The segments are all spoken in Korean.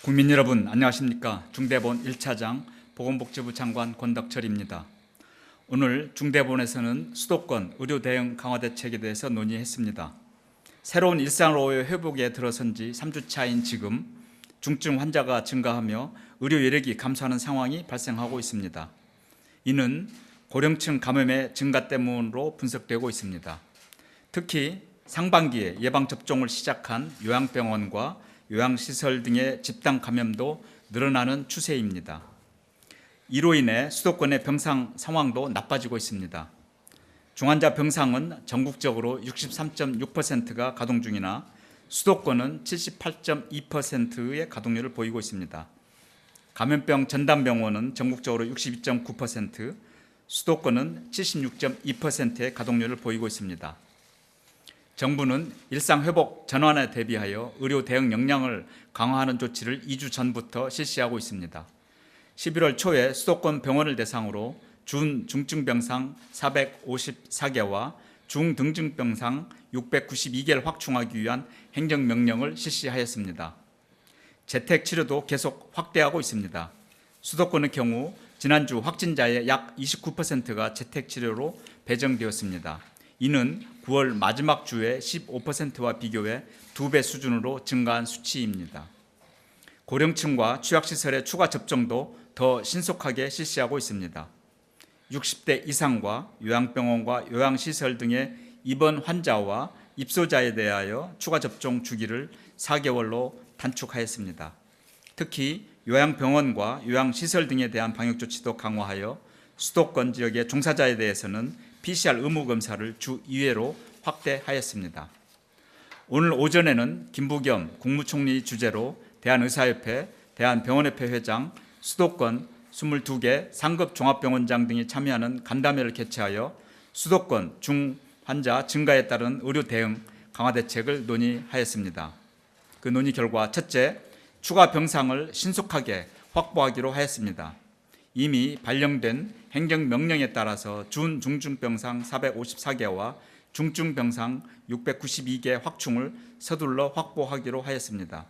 국민 여러분 안녕하십니까. 중대본 1차장 보건복지부 장관 권덕철입니다. 오늘 중대본에서는 수도권 의료 대응 강화 대책에 대해서 논의했습니다. 새로운 일상으로의 회복에 들어선 지 3주차인 지금 중증 환자가 증가하며 의료 여력이 감소하는 상황이 발생하고 있습니다. 이는 고령층 감염의 증가 때문으로 분석되고 있습니다. 특히 상반기에 예방접종을 시작한 요양병원과 요양시설 등의 집단 감염도 늘어나는 추세입니다. 이로 인해 수도권의 병상 상황도 나빠지고 있습니다. 중환자 병상은 전국적으로 63.6%가 가동 중이나 수도권은 78.2%의 가동률을 보이고 있습니다. 감염병 전담병원은 전국적으로 62.9%, 수도권은 76.2%의 가동률을 보이고 있습니다. 정부는 일상회복 전환에 대비하여 의료 대응 역량을 강화하는 조치를 2주 전부터 실시하고 있습니다. 11월 초에 수도권 병원을 대상으로 중증병상 454개와 중등증병상 692개를 확충하기 위한 행정명령을 실시하였습니다. 재택치료도 계속 확대하고 있습니다. 수도권의 경우 지난주 확진자의 약 29%가 재택치료로 배정되었습니다. 이는 9월 마지막 주의 15%와 비교해 2배 수준으로 증가한 수치입니다. 고령층과 취약시설의 추가 접종도 더 신속하게 실시하고 있습니다. 60대 이상과 요양병원과 요양시설 등의 입원 환자와 입소자에 대하여 추가 접종 주기를 4개월로 단축하였습니다. 특히 요양병원과 요양시설 등에 대한 방역조치도 강화하여 수도권 지역의 종사자에 대해서는 PCR 의무 검사를 주 2회로 확대하였습니다. 오늘 오전에는 김부겸 국무총리 주재로 대한의사협회, 대한병원협회 회장, 수도권 22개 상급 종합병원장 등이 참여하는 간담회를 개최하여 수도권 중환자 증가에 따른 의료 대응 강화 대책을 논의하였습니다. 그 논의 결과 첫째, 추가 병상을 신속하게 확보하기로 하였습니다. 이미 발령된 행정명령에 따라서 중증병상 454개와 중증병상 692개 확충을 서둘러 확보하기로 하였습니다.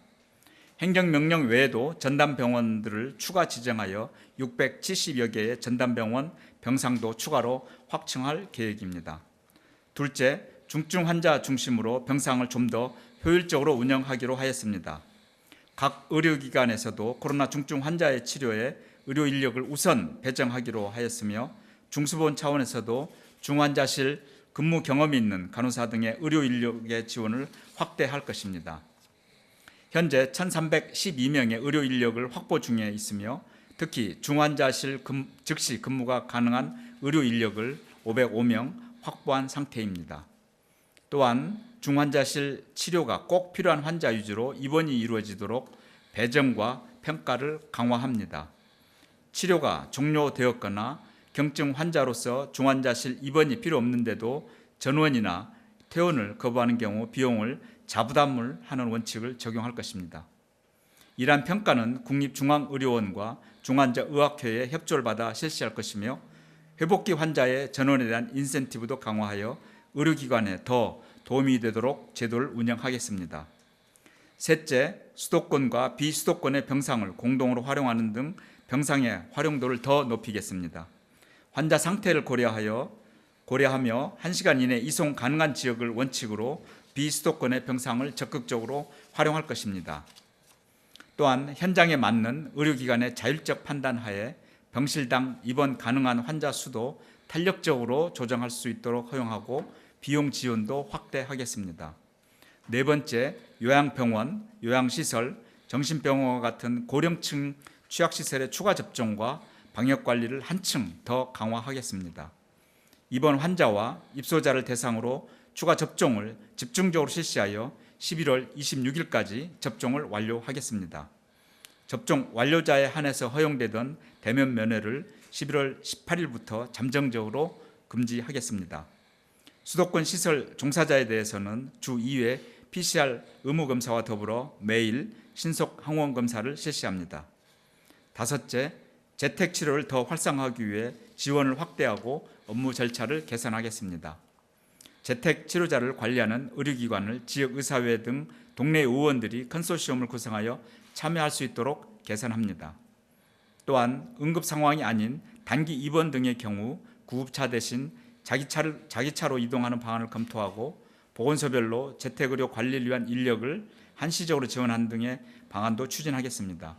행정명령 외에도 전담병원들을 추가 지정하여 670여 개의 전담병원 병상도 추가로 확충할 계획입니다. 둘째, 중증 환자 중심으로 병상을 좀 더 효율적으로 운영하기로 하였습니다. 각 의료기관에서도 코로나 중증 환자의 치료에 의료 인력을 우선 배정하기로 하였으며 중수본 차원에서도 중환자실 근무 경험이 있는 간호사 등의 의료 인력의 지원을 확대할 것입니다. 현재 1,312명의 의료 인력을 확보 중에 있으며 특히 중환자실 즉시 근무가 가능한 의료 인력을 505명 확보한 상태입니다. 또한 중환자실 치료가 꼭 필요한 환자 위주로 입원이 이루어지도록 배정과 평가를 강화합니다. 치료가 종료되었거나 경증 환자로서 중환자실 입원이 필요 없는데도 전원이나 퇴원을 거부하는 경우 비용을 자부담을 하는 원칙을 적용할 것입니다. 이러한 평가는 국립중앙의료원과 중환자의학회의 협조를 받아 실시할 것이며 회복기 환자의 전원에 대한 인센티브도 강화하여 의료기관에 더 도움이 되도록 제도를 운영하겠습니다. 셋째, 수도권과 비수도권의 병상을 공동으로 활용하는 등 병상의 활용도를 더 높이겠습니다. 환자 상태를 고려하며 1시간 이내 이송 가능한 지역을 원칙으로 비수도권의 병상을 적극적으로 활용할 것입니다. 또한 현장에 맞는 의료기관의 자율적 판단하에 병실당 입원 가능한 환자 수도 탄력적으로 조정할 수 있도록 허용하고 비용 지원도 확대하겠습니다. 네 번째, 요양병원, 요양시설, 정신병원과 같은 고령층 취약시설의 추가 접종과 방역관리를 한층 더 강화하겠습니다. 입원 환자와 입소자를 대상으로 추가 접종을 집중적으로 실시하여 11월 26일까지 접종을 완료하겠습니다. 접종 완료자에 한해서 허용되던 대면 면회를 11월 18일부터 잠정적으로 금지하겠습니다. 수도권 시설 종사자에 대해서는 주 2회 PCR 의무검사와 더불어 매일 신속 항원 검사를 실시합니다. 다섯째, 재택치료를 더 활성화하기 위해 지원을 확대하고 업무 절차를 개선하겠습니다. 재택치료자를 관리하는 의료기관을 지역의사회 등 동네 의원들이 컨소시엄을 구성하여 참여할 수 있도록 개선합니다. 또한 응급 상황이 아닌 단기 입원 등의 경우 구급차 대신 자기 차로 이동하는 방안을 검토하고 보건소별로 재택의료 관리를 위한 인력을 한시적으로 지원하는 등의 방안도 추진하겠습니다.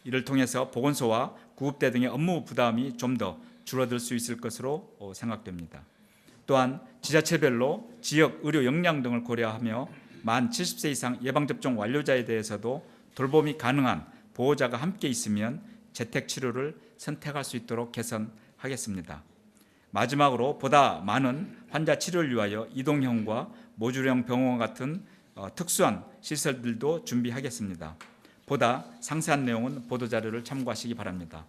이를 통해서 보건소와 구급대 등의 업무 부담이 좀 더 줄어들 수 있을 것으로 생각됩니다. 또한 지자체별로 지역 의료 역량 등을 고려하며 만 70세 이상 예방접종 완료자에 대해서도 돌봄이 가능한 보호자가 함께 있으면 재택치료를 선택할 수 있도록 개선하겠습니다. 마지막으로 보다 많은 환자 치료를 위하여 이동형과 모듈형 병원 같은 특수한 시설들도 준비하겠습니다. 보다 상세한 내용은 보도자료를 참고하시기 바랍니다.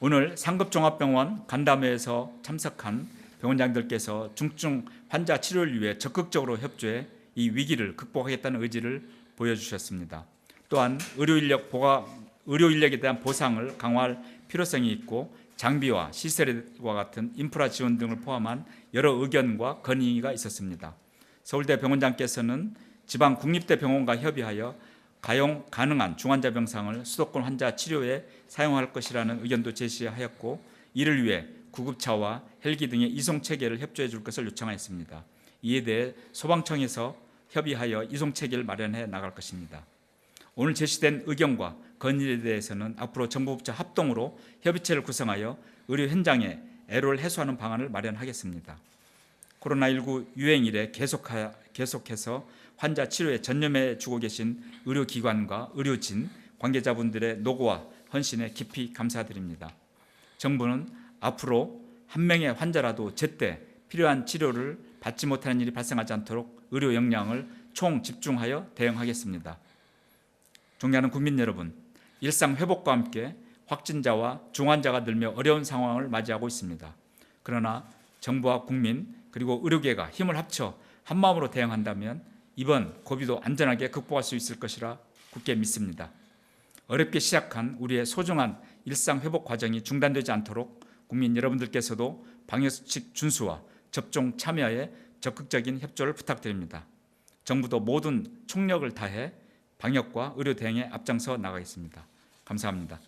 오늘 상급종합병원 간담회에서 참석한 병원장들께서 중증 환자 치료를 위해 적극적으로 협조해 이 위기를 극복하겠다는 의지를 보여주셨습니다. 또한 의료 인력에 대한 보상을 강화할 필요성이 있고 장비와 시설과 같은 인프라 지원 등을 포함한 여러 의견과 건의가 있었습니다. 서울대 병원장께서는 지방 국립대 병원과 협의하여 가용 가능한 중환자 병상을 수도권 환자 치료에 사용할 것이라는 의견도 제시하였고 이를 위해 구급차와 헬기 등의 이송 체계를 협조해 줄 것을 요청하였습니다. 이에 대해 소방청에서 협의하여 이송 체계를 마련해 나갈 것입니다. 오늘 제시된 의견과 건의에 대해서는 앞으로 정부 부처 합동으로 협의체를 구성하여 의료 현장의 애로를 해소하는 방안을 마련하겠습니다. 코로나19 유행 이래 계속해서 환자 치료에 전념해 주고 계신 의료기관과 의료진, 관계자분들의 노고와 헌신에 깊이 감사드립니다. 정부는 앞으로 한 명의 환자라도 제때 필요한 치료를 받지 못하는 일이 발생하지 않도록 의료 역량을 총 집중하여 대응하겠습니다. 존경하는 국민 여러분, 일상 회복과 함께 확진자와 중환자가 늘며 어려운 상황을 맞이하고 있습니다. 그러나 정부와 국민 그리고 의료계가 힘을 합쳐 한마음으로 대응한다면 이번 고비도 안전하게 극복할 수 있을 것이라 굳게 믿습니다. 어렵게 시작한 우리의 소중한 일상 회복 과정이 중단되지 않도록 국민 여러분들께서도 방역수칙 준수와 접종 참여에 적극적인 협조를 부탁드립니다. 정부도 모든 총력을 다해 방역과 의료 대응에 앞장서 나가겠습니다. 감사합니다.